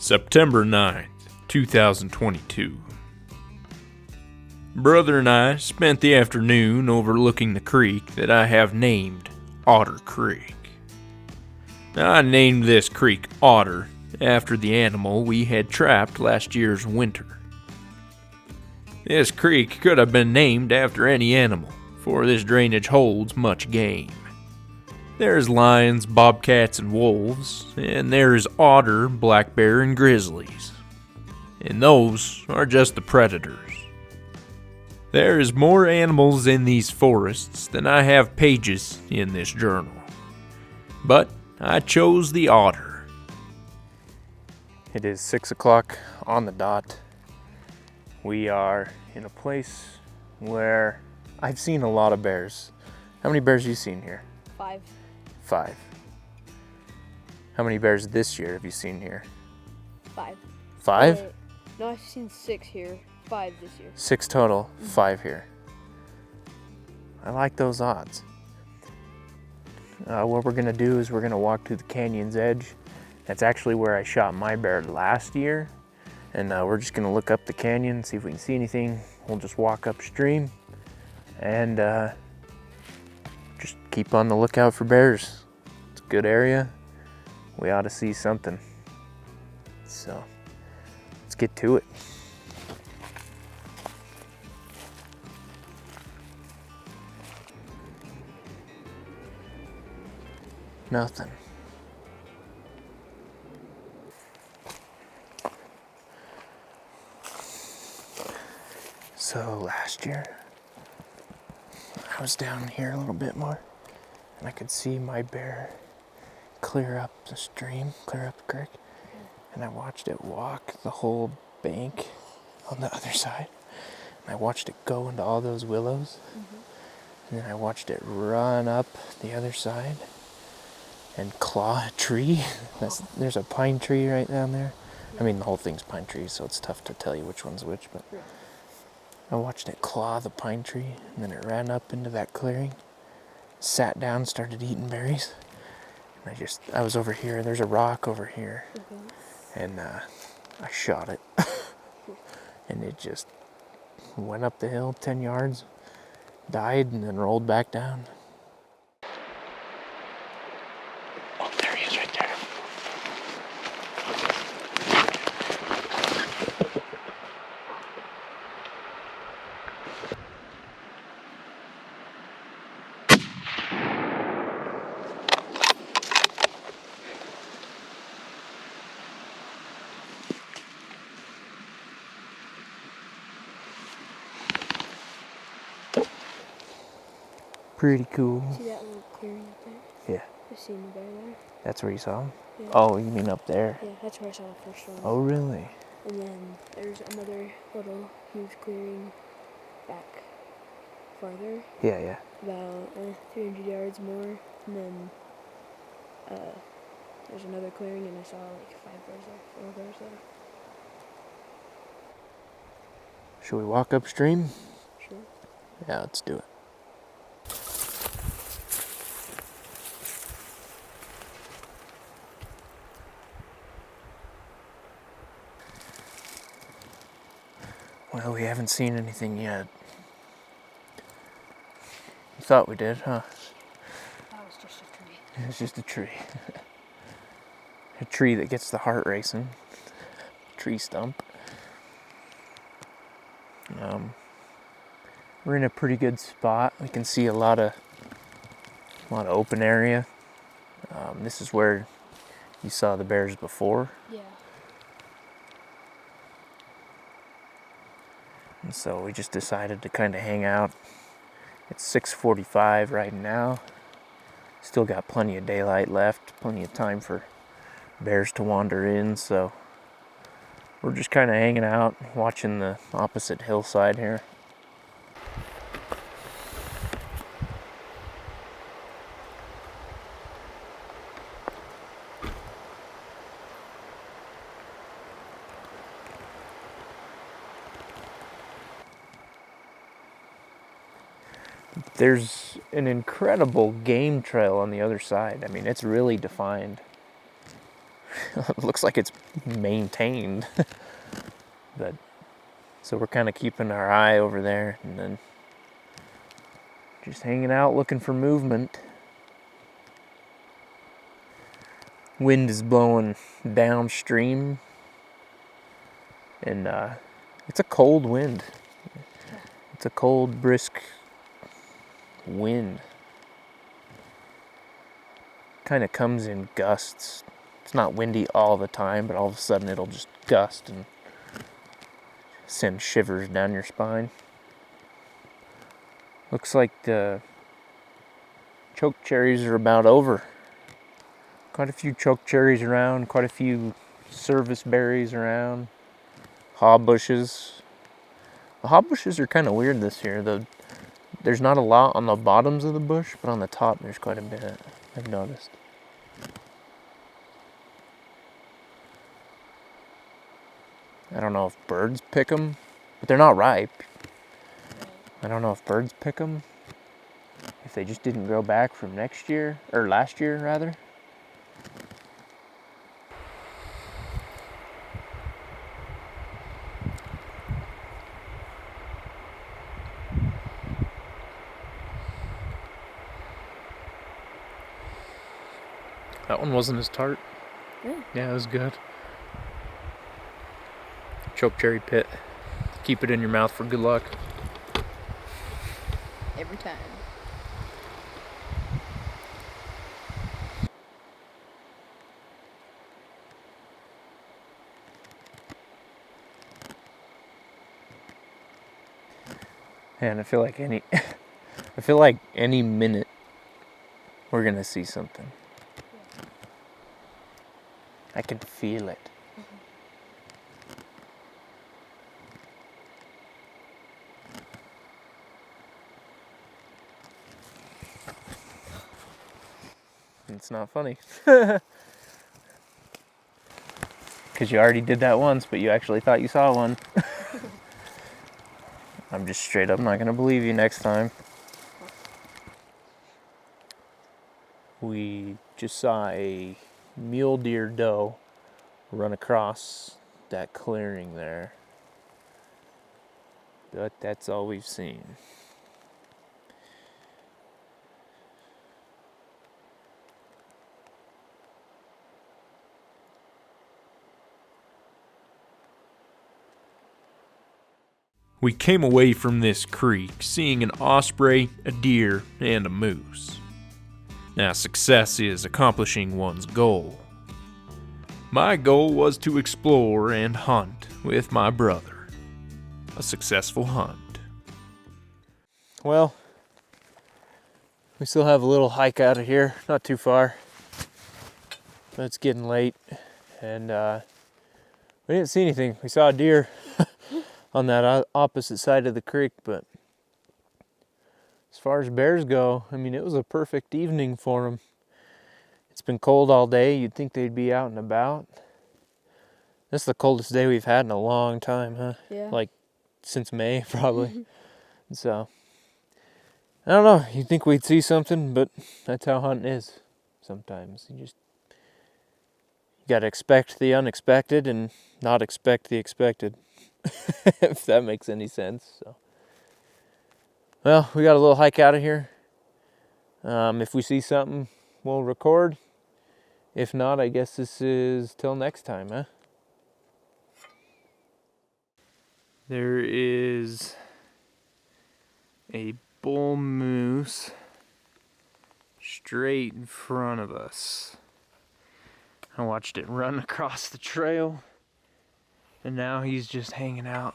September 9th, 2022. Brother and I spent the afternoon overlooking the creek that I have named Otter Creek. Now, I named this creek Otter after the animal we had trapped last year's winter. This creek could have been named after any animal, for this drainage holds much game. There's lions, bobcats, and wolves, and there's otter, black bear, and grizzlies. And those are just the predators. There is more animals in these forests than I have pages in this journal. But I chose the otter. It is 6 o'clock on the dot. We are in a place where I've seen a lot of bears. How many bears have you seen here? 5. 5. How many bears this year have you seen here? 5. 5? Wait, no, I've seen 6 here. 5 this year. 6 total, 5 here. I like those odds. What we're gonna do is we're gonna walk to the canyon's edge. That's actually where I shot my bear last year. And we're just gonna look up the canyon, see if we can see anything. We'll just walk upstream and just keep on the lookout for bears. It's a good area. We ought to see something. So let's get to it. Nothing. So last year, I was down here a little bit more, and I could see my bear clear up the stream, clear up the creek, and I watched it walk the whole bank on the other side. And I watched it go into all those willows, and then I watched it run up the other side and claw a tree. There's a pine tree right down there. I mean, the whole thing's pine trees, so it's tough to tell you which one's which, but I watched it claw the pine tree, and then it ran up into that clearing, sat down, started eating berries. And I was over here, there's a rock over here, and I shot it. And it just went up the hill 10 yards, died, and then rolled back down. Oh, there he is right there. Pretty cool. See that little clearing up there? Yeah. I've seen the bear there. That's where you saw him? Yeah. Oh, you mean up there? Yeah, that's where I saw the first one. Oh, really? And then there's another little huge clearing back farther, Yeah. about 300 yards more. And then there's another clearing, and I saw like 5 bears there, 4 bears there. Should we walk upstream? Sure. Yeah, let's do it. Well, we haven't seen anything yet. You thought we did, huh? That was just a tree. It's just a tree. A tree that gets the heart racing. Tree stump. We're in a pretty good spot. We can see a lot of open area. This is where you saw the bears before. Yeah. And so we just decided to kind of hang out. It's 6:45 right now. Still got plenty of daylight left, plenty of time for bears to wander in, so we're just kind of hanging out, watching the opposite hillside here. There's an incredible game trail on the other side. I mean, it's really defined. It looks like it's maintained. But so we're kind of keeping our eye over there and then just hanging out looking for movement. Wind is blowing downstream and it's a cold wind. It's a cold, brisk wind. Kind of comes in gusts. It's not windy all the time, but all of a sudden it'll just gust and send shivers down your spine. Looks like the choke cherries are about over. Quite a few choke cherries around, quite a few service berries around. Haw bushes. The haw bushes are kind of weird this year. There's not a lot on the bottoms of the bush, but on the top there's quite a bit, I've noticed. I don't know if birds pick them, but they're not ripe. I don't know if birds pick them, if they just didn't grow back from next year, or last year rather. That one wasn't as tart. Yeah, it was good. Choke cherry pit. Keep it in your mouth for good luck. Every time. And I feel like any minute we're gonna see something. I can feel it. It's not funny. Because you already did that once, but you actually thought you saw one. I'm just straight up not gonna believe you next time. We just saw a mule deer doe run across that clearing there. But that's all we've seen. We came away from this creek seeing an osprey, a deer, and a moose. Now, success is accomplishing one's goal. My goal was to explore and hunt with my brother. A successful hunt. Well, we still have a little hike out of here, not too far. But it's getting late, and we didn't see anything. We saw a deer on that opposite side of the creek, but as far as bears go, I mean, it was a perfect evening for them. It's been cold all day. You'd think they'd be out and about. This is the coldest day we've had in a long time, huh? Yeah. Like since May, probably. So, I don't know. You'd think we'd see something, but that's how hunting is sometimes. You gotta expect the unexpected and not expect the expected. If that makes any sense. So, well, we got a little hike out of here. If we see something, we'll record. If not, I guess this is till next time, huh? There is a bull moose straight in front of us. I watched it run across the trail, and now he's just hanging out.